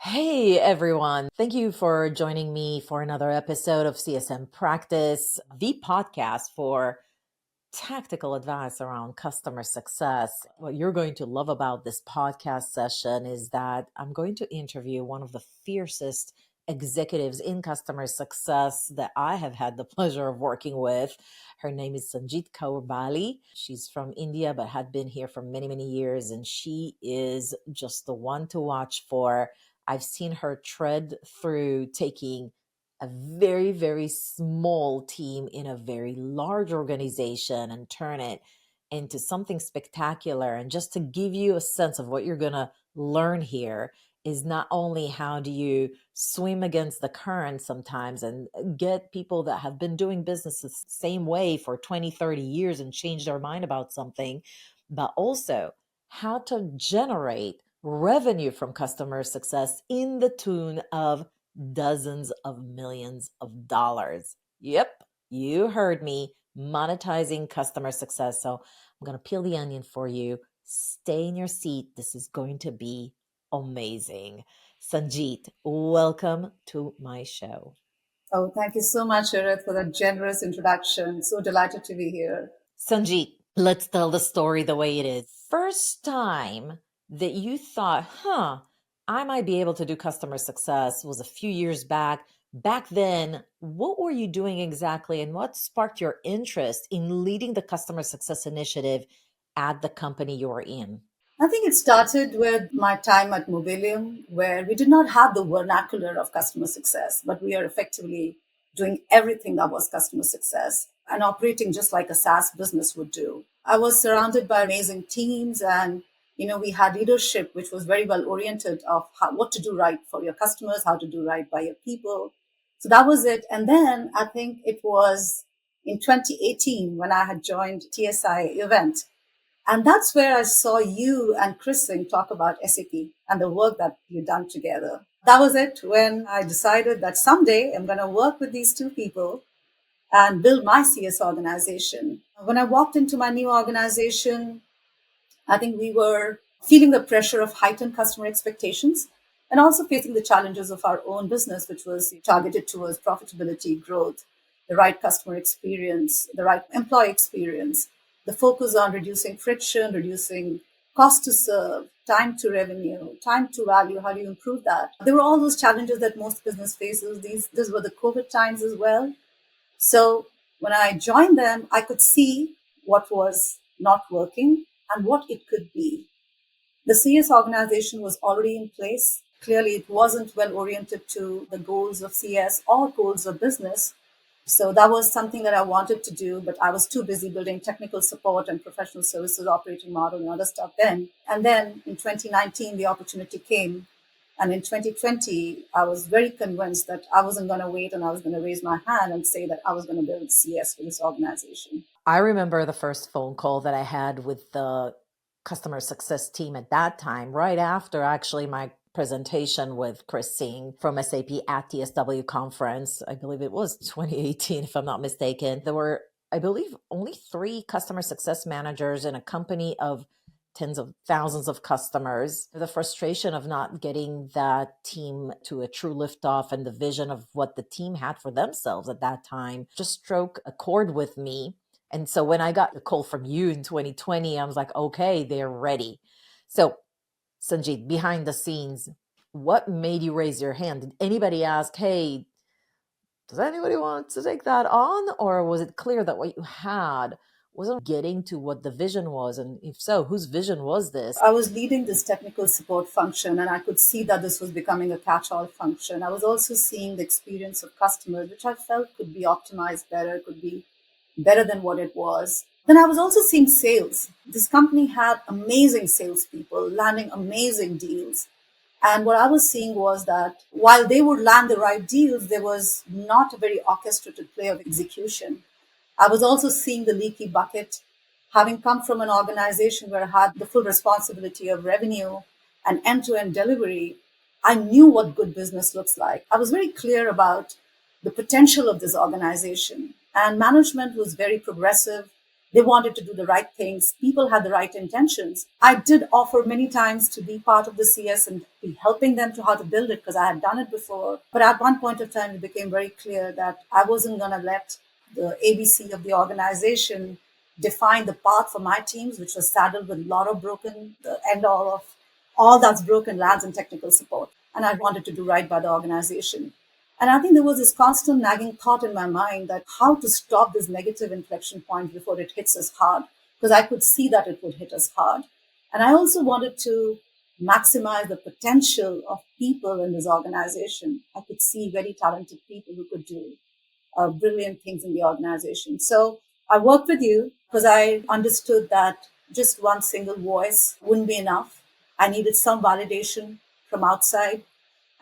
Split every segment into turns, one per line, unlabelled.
Hey everyone. Thank you for joining me for another episode of CSM Practice, the podcast for tactical advice around customer success. What you're going to love about this podcast session is that I'm going to interview one of the fiercest executives in customer success that I have had the pleasure of working with. Her name is Sanjeet Bali. She's from India, but had been here for many, many years. And she is just the one to watch for. I've seen her tread through taking a very, very small team in a very large organization and turn it into something spectacular. And just to give you a sense of what you're going to learn here is not only how do you swim against the current sometimes and get people that have been doing business the same way for 20, 30 years and change their mind about something, but also how to generate revenue from customer success in the tune of dozens of millions of dollars. Yep, you heard me. Monetizing customer success. So I'm going to peel the onion for you. Stay in your seat. This is going to be amazing. Sanjeet, welcome to my show.
Oh, thank you so much, Sharad, for that generous introduction. So delighted to be here.
Sanjeet, let's tell the story the way it is. First time that you thought, I might be able to do customer success was a few years back. Back then, what were you doing exactly and what sparked your interest in leading the customer success initiative at the company you were in?
I think it started with my time at Mobilium, where we did not have the vernacular of customer success, but we are effectively doing everything that was customer success and operating just like a SaaS business would do. I was surrounded by amazing teams and we had leadership which was very well oriented of what to do right for your customers, how to do right by your people. So that was it. And then I think it was in 2018 when I had joined TSI event. And that's where I saw you and Chris Singh talk about SAP and the work that you've done together. That was it when I decided that someday I'm going to work with these two people and build my CS organization. When I walked into my new organization, I think we were feeling the pressure of heightened customer expectations and also facing the challenges of our own business, which was targeted towards profitability, growth, the right customer experience, the right employee experience, the focus on reducing friction, reducing cost to serve, time to revenue, time to value. How do you improve that? There were all those challenges that most business faces. These were the COVID times as well. So when I joined them, I could see what was not working and what it could be. The CS organization was already in place. Clearly, it wasn't well oriented to the goals of CS or goals of business. So that was something that I wanted to do, but I was too busy building technical support and professional services operating model and other stuff then. And then in 2019, the opportunity came. And in 2020, I was very convinced that I wasn't going to wait and I was going to raise my hand and say that I was going to build CS for this organization.
I remember the first phone call that I had with the customer success team at that time, right after actually my presentation with Chris Singh from SAP at the SW conference. I believe it was 2018, if I'm not mistaken. There were, I believe, only 3 customer success managers in a company of tens of thousands of customers. The frustration of not getting that team to a true liftoff and the vision of what the team had for themselves at that time just struck a chord with me. And so when I got the call from you in 2020, I was like, okay, they're ready. So, Sanjeet, behind the scenes, what made you raise your hand? Did anybody ask, hey, does anybody want to take that on? Or was it clear that what you had wasn't getting to what the vision was? And if so, whose vision was this?
I was leading this technical support function and I could see that this was becoming a catch-all function. I was also seeing the experience of customers, which I felt could be optimized better, could be better than what it was. Then I was also seeing sales. This company had amazing salespeople landing amazing deals. And what I was seeing was that while they would land the right deals, there was not a very orchestrated play of execution. I was also seeing the leaky bucket. Having come from an organization where I had the full responsibility of revenue and end-to-end delivery, I knew what good business looks like. I was very clear about the potential of this organization. And management was very progressive. They wanted to do the right things. People had the right intentions. I did offer many times to be part of the CS and be helping them to how to build it because I had done it before. But at one point of time, it became very clear that I wasn't going to let the ABC of the organization define the path for my teams, which was saddled with a lot of broken, the end all of all that's broken lands and technical support. And I wanted to do right by the organization. And I think there was this constant nagging thought in my mind that how to stop this negative inflection point before it hits us hard, because I could see that it would hit us hard. And I also wanted to maximize the potential of people in this organization. I could see very talented people who could do brilliant things in the organization. So I worked with you because I understood that just one single voice wouldn't be enough. I needed some validation from outside,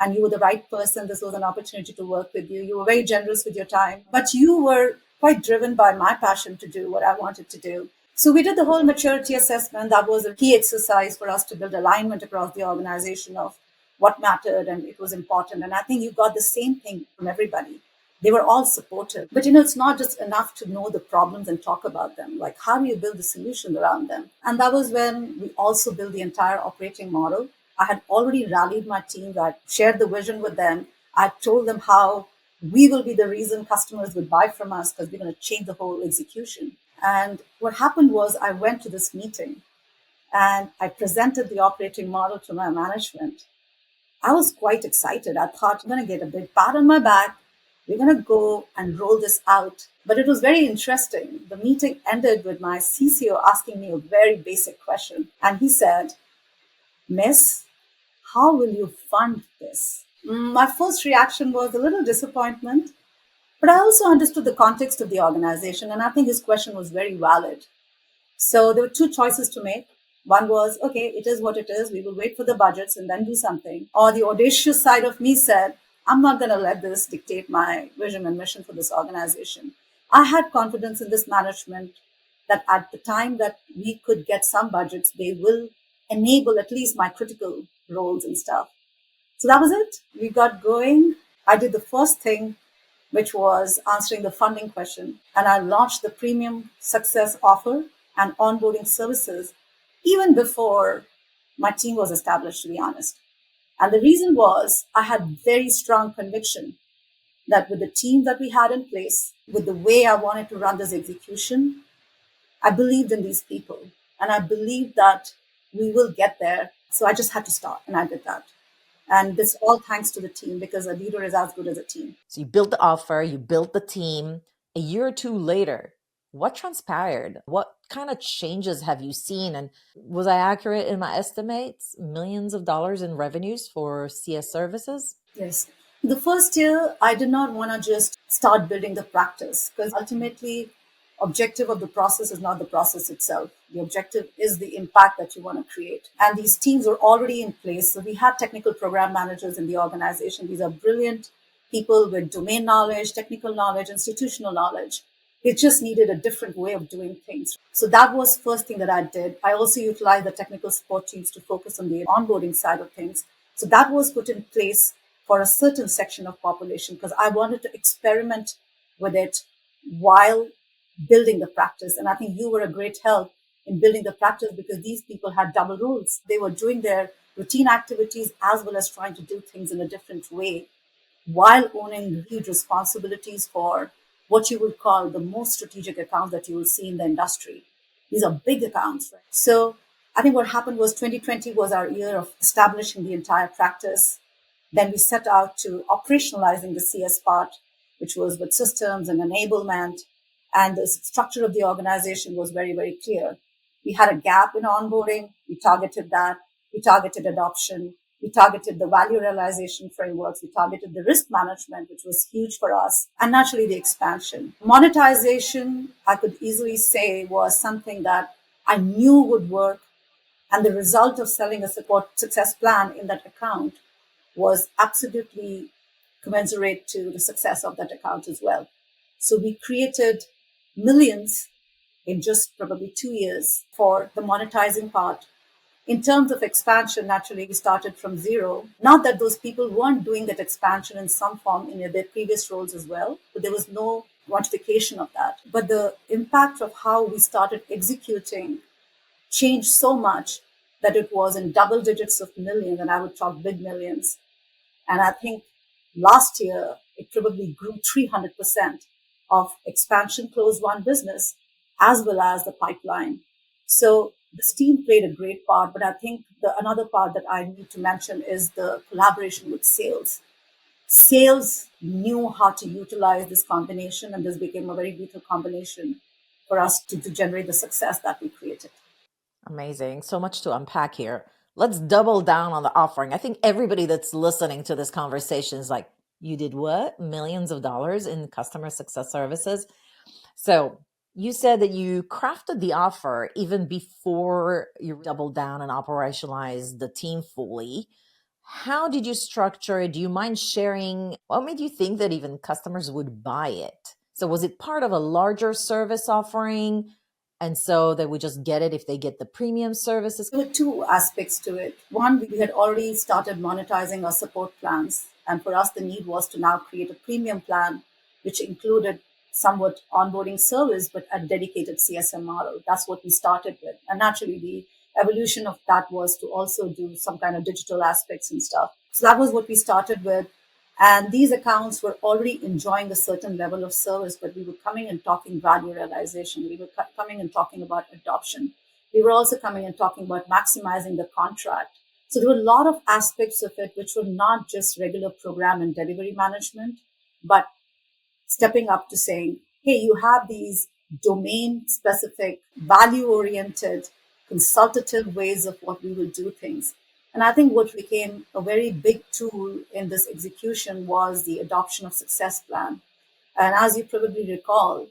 and you were the right person. This was an opportunity to work with you. You were very generous with your time, but you were quite driven by my passion to do what I wanted to do. So we did the whole maturity assessment. That was a key exercise for us to build alignment across the organization of what mattered and it was important. And I think you got the same thing from everybody. They were all supportive. But it's not just enough to know the problems and talk about them. Like, how do you build the solution around them? And that was when we also built the entire operating model. I had already rallied my team. I shared the vision with them. I told them how we will be the reason customers would buy from us because we're going to change the whole execution. And what happened was I went to this meeting and I presented the operating model to my management. I was quite excited. I thought I'm going to get a big pat on my back. We're going to go and roll this out. But it was very interesting. The meeting ended with my CCO asking me a very basic question. And he said, Miss, how will you fund this? My first reaction was a little disappointment, but I also understood the context of the organization. And I think his question was very valid. So there were two choices to make. One was, okay, it is what it is. We will wait for the budgets and then do something. Or the audacious side of me said, I'm not going to let this dictate my vision and mission for this organization. I had confidence in this management that at the time that we could get some budgets, they will enable at least my critical roles and stuff. So that was it. We got going. I did the first thing, which was answering the funding question. And I launched the premium success offer and onboarding services even before my team was established, to be honest. And the reason was I had very strong conviction that with the team that we had in place, with the way I wanted to run this execution, I believed in these people and I believed that we will get there. So I just had to start and I did that. And this all thanks to the team because a leader is as good as a team.
So you built the offer, you built the team. A year or two later, what transpired? What kind of changes have you seen? And was I accurate in my estimates? Millions of dollars in revenues for CS services?
Yes. The first year, I did not want to just start building the practice because ultimately, objective of the process is not the process itself. The objective is the impact that you want to create. And these teams were already in place. So we had technical program managers in the organization. These are brilliant people with domain knowledge, technical knowledge, institutional knowledge. It just needed a different way of doing things. So that was first thing that I did. I also utilized the technical support teams to focus on the onboarding side of things. So that was put in place for a certain section of population because I wanted to experiment with it while building the practice. And I think you were a great help in building the practice because these people had double roles. They were doing their routine activities as well as trying to do things in a different way while owning huge responsibilities for what you would call the most strategic accounts that you will see in the industry. These are big accounts. Right? So I think what happened was 2020 was our year of establishing the entire practice. Then we set out to operationalizing the CS part, which was with systems and enablement. And the structure of the organization was very, very clear. We had a gap in onboarding. We targeted that. We targeted adoption. We targeted the value realization frameworks. We targeted the risk management, which was huge for us. And naturally, the expansion. Monetization, I could easily say, was something that I knew would work. And the result of selling a support success plan in that account was absolutely commensurate to the success of that account as well. So we created millions in just probably 2 years for the monetizing part. In terms of expansion, naturally, we started from zero. Not that those people weren't doing that expansion in some form in their previous roles as well, but there was no quantification of that. But the impact of how we started executing changed so much that it was in double digits of millions, and I would talk big millions. And I think last year it probably grew 300% of expansion closed one business as well as the pipeline. So this team played a great part, but I think another part that I need to mention is the collaboration with sales. Sales knew how to utilize this combination, and this became a very lethal combination for us to generate the success that we created.
Amazing. So much to unpack here. Let's double down on the offering. I think everybody that's listening to this conversation is like, you did what? Millions of dollars in customer success services. So you said that you crafted the offer even before you doubled down and operationalized the team fully. How did you structure it? Do you mind sharing what made you think that even customers would buy it? So was it part of a larger service offering? And so they would just get it if they get the premium services?
There were two aspects to it. One, we had already started monetizing our support plans. And for us, the need was to now create a premium plan, which included somewhat onboarding service, but a dedicated CSM model. That's what we started with. And naturally, the evolution of that was to also do some kind of digital aspects and stuff. So that was what we started with. And these accounts were already enjoying a certain level of service, but we were coming and talking value realization. We were coming and talking about adoption. We were also coming and talking about maximizing the contract. So there were a lot of aspects of it which were not just regular program and delivery management, but stepping up to saying, hey, you have these domain specific, value oriented, consultative ways of what we will do things. And I think what became a very big tool in this execution was the adoption of success plan. And as you probably recall,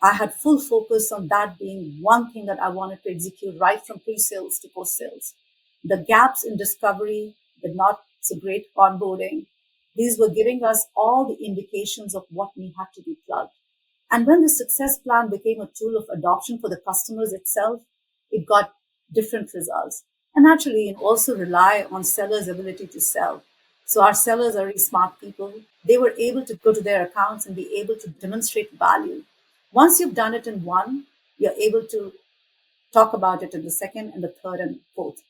I had full focus on that being one thing that I wanted to execute right from pre-sales to post-sales. The gaps in discovery, the not so great onboarding, these were giving us all the indications of what we had to be plugged. And when the success plan became a tool of adoption for the customers itself, it got different results. And naturally, it also rely on sellers' ability to sell. So our sellers are really smart people. They were able to go to their accounts and be able to demonstrate value. Once you've done it in one, you're able to talk about it in the second and the third and fourth.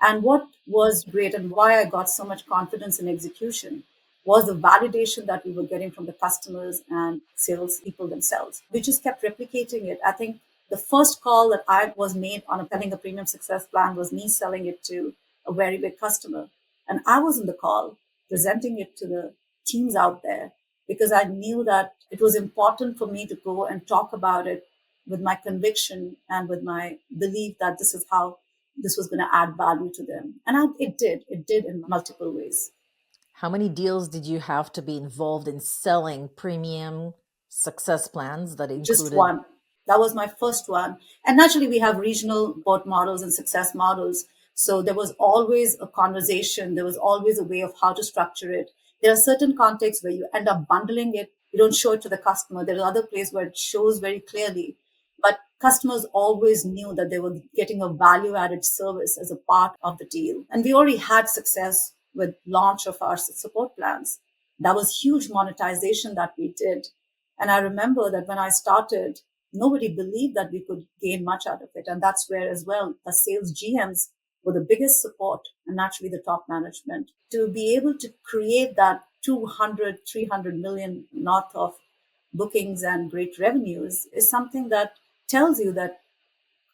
And what was great and why I got so much confidence in execution was the validation that we were getting from the customers and sales people themselves. We just kept replicating it. I think the first call that I was made on selling a premium success plan was me selling it to a very big customer. And I was in the call presenting it to the teams out there because I knew that it was important for me to go and talk about it with my conviction and with my belief that this is how this was going to add value to them. And it did. It did in multiple ways.
How many deals did you have to be involved in selling premium success plans that
Just
included?
one. That was my first one. And naturally, we have regional board models and success models. So there was always a conversation. There was always a way of how to structure it. There are certain contexts where you end up bundling it. You don't show it to the customer. There are other places where it shows very clearly. But customers always knew that they were getting a value added service as a part of the deal. And we already had success with launch of our support plans. That was huge monetization that we did. And I remember that when I started, nobody believed that we could gain much out of it. And that's where as well, the sales GMs were the biggest support and naturally the top management to be able to create that 200, 300 million north of bookings and great revenues is something that tells you that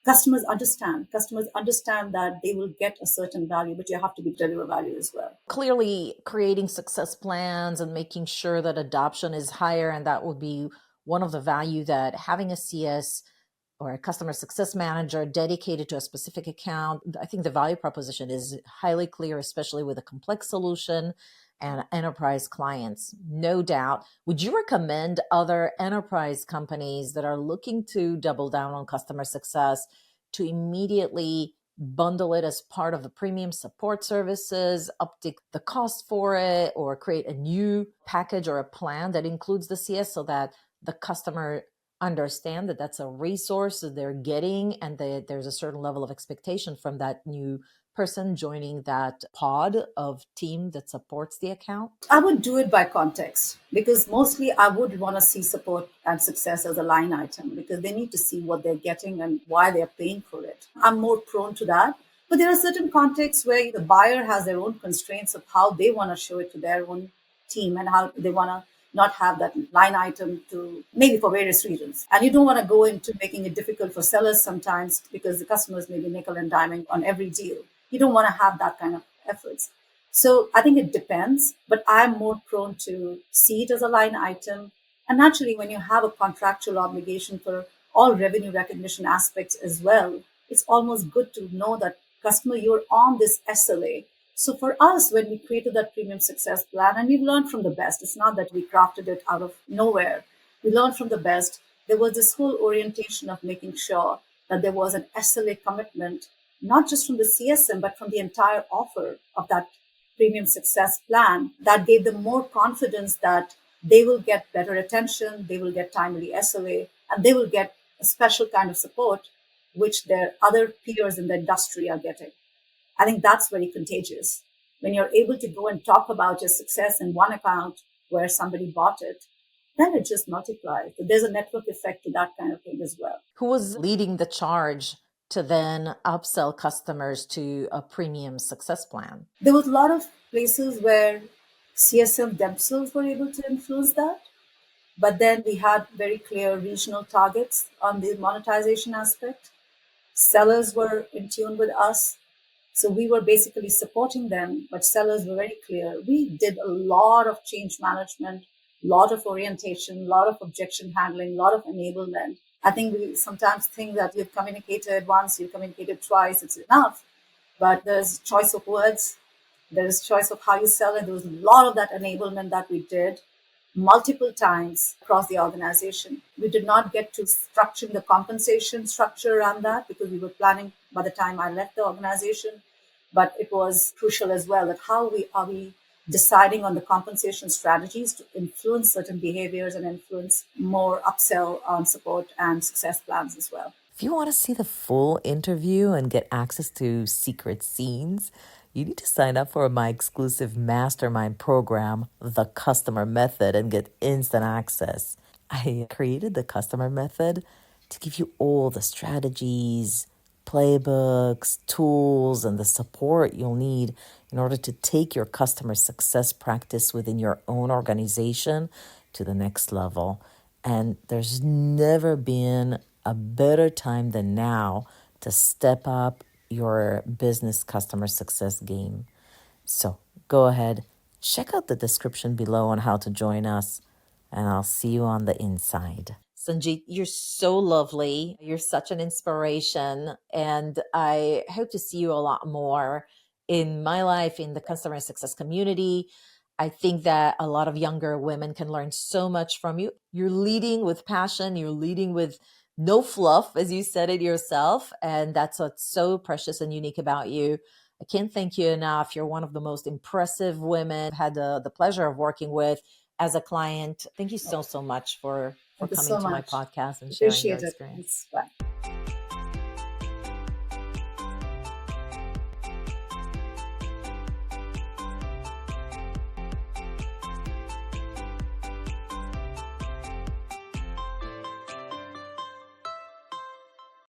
customers understand that they will get a certain value, but you have to be deliver value as well.
Clearly, creating success plans and making sure that adoption is higher, and that would be one of the value that having a CS or a customer success manager dedicated to a specific account. I think the value proposition is highly clear, especially with a complex solution and enterprise clients, no doubt. Would you recommend other enterprise companies that are looking to double down on customer success to immediately bundle it as part of the premium support services, uptick the cost for it, or create a new package or a plan that includes the CS so that the customer understand that that's a resource that they're getting and that there's a certain level of expectation from that new person joining that pod of team that supports the account?
I would do it by context because mostly I would want to see support and success as a line item because they need to see what they're getting and why they're paying for it. I'm more prone to that. But there are certain contexts where the buyer has their own constraints of how they want to show it to their own team and how they want to not have that line item to maybe for various reasons. And you don't want to go into making it difficult for sellers sometimes because the customers may be nickel and diming on every deal. You don't want to have that kind of efforts. So I think it depends, but I'm more prone to see it as a line item. And naturally, when you have a contractual obligation for all revenue recognition aspects as well, it's almost good to know that customer, you're on this SLA. So for us, when we created that premium success plan, and we've learned from the best, it's not that we crafted it out of nowhere. We learned from the best. There was this whole orientation of making sure that there was an SLA commitment, not just from the CSM, but from the entire offer of that premium success plan that gave them more confidence that they will get better attention, they will get timely SLA, and they will get a special kind of support, which their other peers in the industry are getting. I think that's very contagious. When you're able to go and talk about your success in one account where somebody bought it, then it just multiplies. There's a network effect to that kind of thing as well.
Who was leading the charge to then upsell customers to a premium success plan?
There was a lot of places where CSM themselves were able to influence that. But then we had very clear regional targets on the monetization aspect. Sellers were in tune with us. So we were basically supporting them, but sellers were very clear. We did a lot of change management, a lot of orientation, a lot of objection handling, a lot of enablement. I think we sometimes think that you've communicated once, you've communicated twice, it's enough. But there's choice of words, there's choice of how you sell it. There was a lot of that enablement that we did multiple times across the organization. We did not get to structuring the compensation structure around that because we were planning by the time I left the organization. But it was crucial as well that how are we deciding on the compensation strategies to influence certain behaviors and influence more upsell on support and success plans as well.
If you want to see the full interview and get access to secret scenes, you need to sign up for my exclusive mastermind program, The Customer Method, and get instant access. I created the Customer Method to give you all the strategies, playbooks, tools, and the support you'll need in order to take your customer success practice within your own organization to the next level. And there's never been a better time than now to step up your business customer success game. So go ahead, check out the description below on how to join us, and I'll see you on the inside. Sanjeet, you're so lovely. You're such an inspiration, and I hope to see you a lot more in my life, in the customer success community. I think that a lot of younger women can learn so much from you. You're leading with passion, you're leading with no fluff, as you said it yourself. And that's what's so precious and unique about you. I can't thank you enough. You're one of the most impressive women I've had the pleasure of working with as a client. Thank you so much for
Thank you
coming
so
to my
much.
podcast and sharing your
Appreciate it.
experience.
Bye.